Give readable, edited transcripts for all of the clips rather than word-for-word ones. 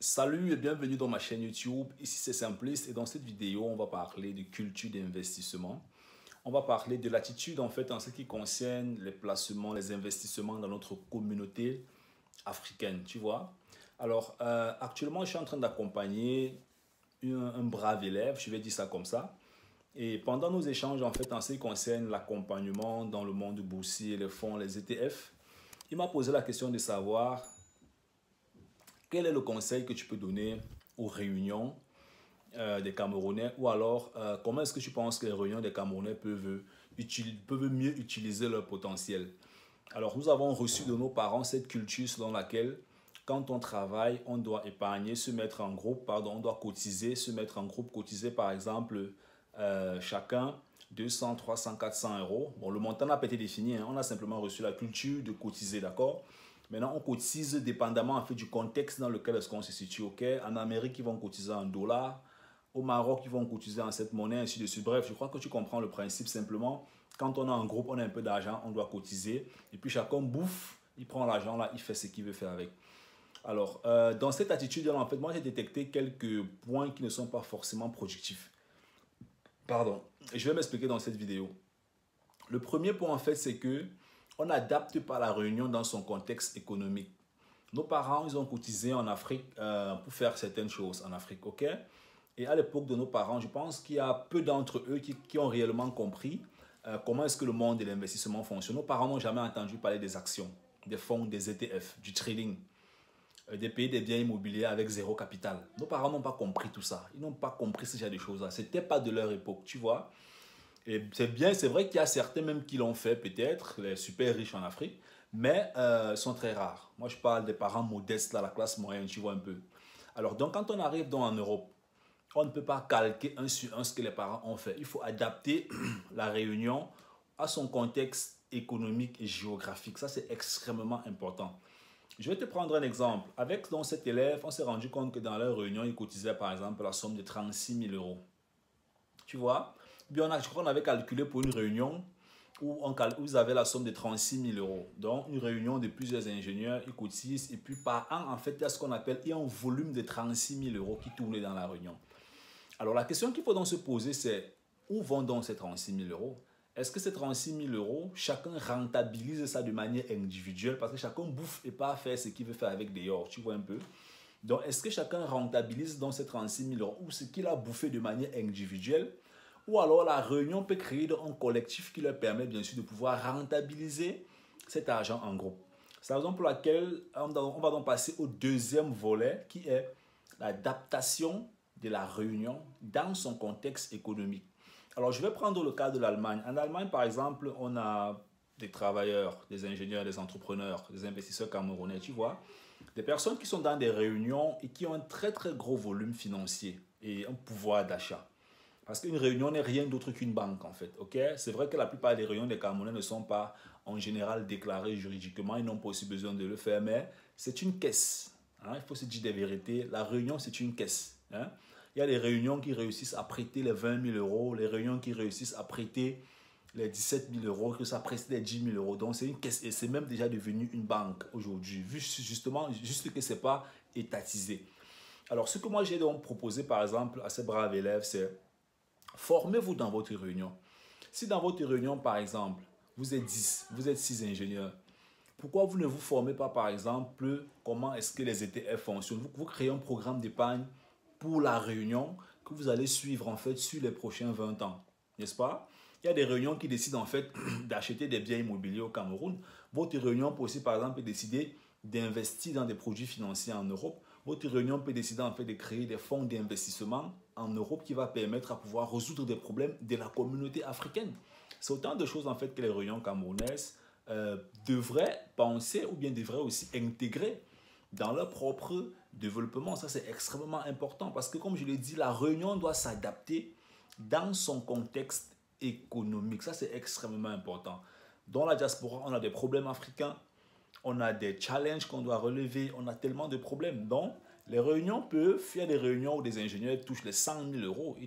Salut et bienvenue dans ma chaîne YouTube. Ici c'est Simpliste et dans cette vidéo on va parler de culture d'investissement. On va parler de l'attitude en fait en ce qui concerne les placements, les investissements dans notre communauté africaine, tu vois. Alors actuellement je suis en train d'accompagner un brave élève, je vais dire ça comme ça. Et pendant nos échanges en fait en ce qui concerne l'accompagnement dans le monde boursier, les fonds, les ETF, il m'a posé la question de savoir quel est le conseil que tu peux donner aux réunions des Camerounais ou alors comment est-ce que tu penses que les réunions des Camerounais peuvent mieux utiliser leur potentiel? Alors nous avons reçu de nos parents cette culture selon laquelle quand on travaille, on doit épargner, se mettre en groupe, pardon, on doit cotiser, se mettre en groupe, cotiser par exemple chacun 200, 300, 400 euros. Bon, le montant n'a pas été défini, hein, on a simplement reçu la culture de cotiser, d'accord? Maintenant, on cotise dépendamment en fait, du contexte dans lequel est-ce qu'on se situe. Okay? En Amérique, ils vont cotiser en dollars. Au Maroc, ils vont cotiser en cette monnaie, ainsi de suite. Bref, je crois que tu comprends le principe simplement. Quand on a un groupe, on a un peu d'argent, on doit cotiser. Et puis chacun bouffe, il prend l'argent là, il fait ce qu'il veut faire avec. Alors, dans cette attitude-là, en fait, moi, j'ai détecté quelques points qui ne sont pas forcément productifs. Pardon. Et je vais m'expliquer dans cette vidéo. Le premier point, en fait, c'est que on n'adapte pas la réunion dans son contexte économique. Nos parents, ils ont cotisé en Afrique pour faire certaines choses en Afrique, ok? Et à l'époque de nos parents, je pense qu'il y a peu d'entre eux qui ont réellement compris comment est-ce que le monde de l'investissement fonctionne. Nos parents n'ont jamais entendu parler des actions, des fonds, des ETF, du trading, des pays des biens immobiliers avec zéro capital. Nos parents n'ont pas compris tout ça. Ils n'ont pas compris ce genre de choses-là. Ce n'était pas de leur époque, tu vois? Et c'est bien, c'est vrai qu'il y a certains même qui l'ont fait peut-être, les super riches en Afrique, mais sont très rares. Moi, je parle des parents modestes, là, la classe moyenne, tu vois un peu. Alors, donc, quand on arrive en Europe, on ne peut pas calquer un sur un ce que les parents ont fait. Il faut adapter la réunion à son contexte économique et géographique. Ça, c'est extrêmement important. Je vais te prendre un exemple. Avec donc, cet élève, on s'est rendu compte que dans leur réunion, il cotisait par exemple la somme de 36 000 euros. Tu vois? Bien, je crois qu'on avait calculé pour une réunion où ils avaient la somme de 36 000 euros. Donc, une réunion de plusieurs ingénieurs, ils cotisent. Et puis, par an, en fait, il y a ce qu'on appelle un volume de 36 000 euros qui tournait dans la réunion. Alors, la question qu'il faut donc se poser, c'est où vont donc ces 36 000 euros? Est-ce que ces 36 000 euros, chacun rentabilise ça de manière individuelle parce que chacun bouffe et pas faire ce qu'il veut faire avec desors, tu vois un peu? Donc, est-ce que chacun rentabilise donc ces 36 000 euros ou ce qu'il a bouffé de manière individuelle? Ou alors la réunion peut créer un collectif qui leur permet bien sûr de pouvoir rentabiliser cet argent en groupe. C'est la raison pour laquelle on va donc passer au deuxième volet qui est l'adaptation de la réunion dans son contexte économique. Alors je vais prendre le cas de l'Allemagne. En Allemagne par exemple, on a des travailleurs, des ingénieurs, des entrepreneurs, des investisseurs camerounais, tu vois. Des personnes qui sont dans des réunions et qui ont un très très gros volume financier et un pouvoir d'achat. Parce qu'une réunion n'est rien d'autre qu'une banque, en fait. Okay? C'est vrai que la plupart des réunions des Camerounais ne sont pas, en général, déclarées juridiquement. Ils n'ont pas aussi besoin de le faire, mais c'est une caisse. Hein? Il faut se dire des vérités. La réunion, c'est une caisse. Hein? Il y a des réunions qui réussissent à prêter les 20 000 euros, les réunions qui réussissent à prêter les 17 000 euros, que ça prête les 10 000 euros. Donc, c'est une caisse et c'est même déjà devenu une banque aujourd'hui, vu justement, juste que ce n'est pas étatisé. Alors, ce que moi, j'ai donc proposé, par exemple, à ces braves élèves, c'est formez-vous dans votre réunion. Si dans votre réunion, par exemple, vous êtes 10, vous êtes 6 ingénieurs, pourquoi vous ne vous formez pas, par exemple, comment est-ce que les ETF fonctionnent? Vous créez un programme d'épargne pour la réunion que vous allez suivre en fait sur les prochains 20 ans, n'est-ce pas? Il y a des réunions qui décident en fait d'acheter des biens immobiliers au Cameroun. Votre réunion peut aussi, par exemple, décider d'investir dans des produits financiers en Europe. Votre réunion peut décider en fait de créer des fonds d'investissement en Europe qui va permettre à pouvoir résoudre des problèmes de la communauté africaine. C'est autant de choses en fait que les réunions camerounaises devraient penser ou bien devraient aussi intégrer dans leur propre développement. Ça, c'est extrêmement important parce que, comme je l'ai dit, la réunion doit s'adapter dans son contexte économique. Ça, c'est extrêmement important. Dans la diaspora, on a des problèmes africains, on a des challenges qu'on doit relever, on a tellement de problèmes. Donc, les réunions peuvent faire des réunions où des ingénieurs touchent les 100 000 euros,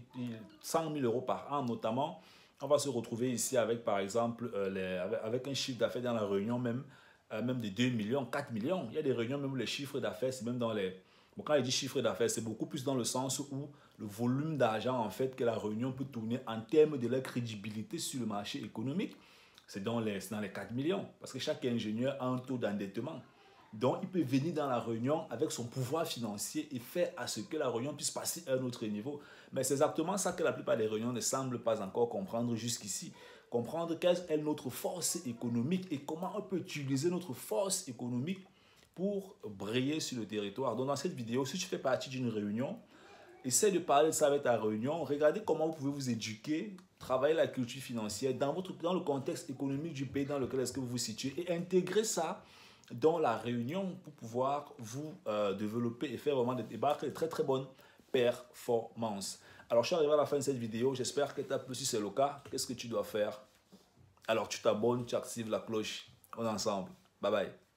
100 000 euros par an notamment. On va se retrouver ici avec, par exemple, avec un chiffre d'affaires dans la réunion même de 2 millions, 4 millions. Il y a des réunions même où les chiffres d'affaires, c'est même Bon, quand il dit chiffre d'affaires, c'est beaucoup plus dans le sens où le volume d'argent en fait que la réunion peut tourner en termes de leur crédibilité sur le marché économique, c'est dans les 4 millions. Parce que chaque ingénieur a un taux d'endettement. Donc, il peut venir dans la réunion avec son pouvoir financier et faire à ce que la réunion puisse passer à un autre niveau. Mais c'est exactement ça que la plupart des réunions ne semblent pas encore comprendre jusqu'ici. Comprendre quelle est notre force économique et comment on peut utiliser notre force économique pour briller sur le territoire. Donc, dans cette vidéo, si tu fais partie d'une réunion, essaie de parler de ça avec ta réunion. Regardez comment vous pouvez vous éduquer, travailler la culture financière dans le contexte économique du pays dans lequel est-ce que vous vous situez et intégrer ça dans la réunion pour pouvoir vous développer et faire vraiment des débats de très très bonnes performances. Alors, je suis arrivé à la fin de cette vidéo. J'espère que tu as plu. Si c'est le cas, qu'est-ce que tu dois faire? Alors, tu t'abonnes, tu actives la cloche. On est ensemble. Bye bye.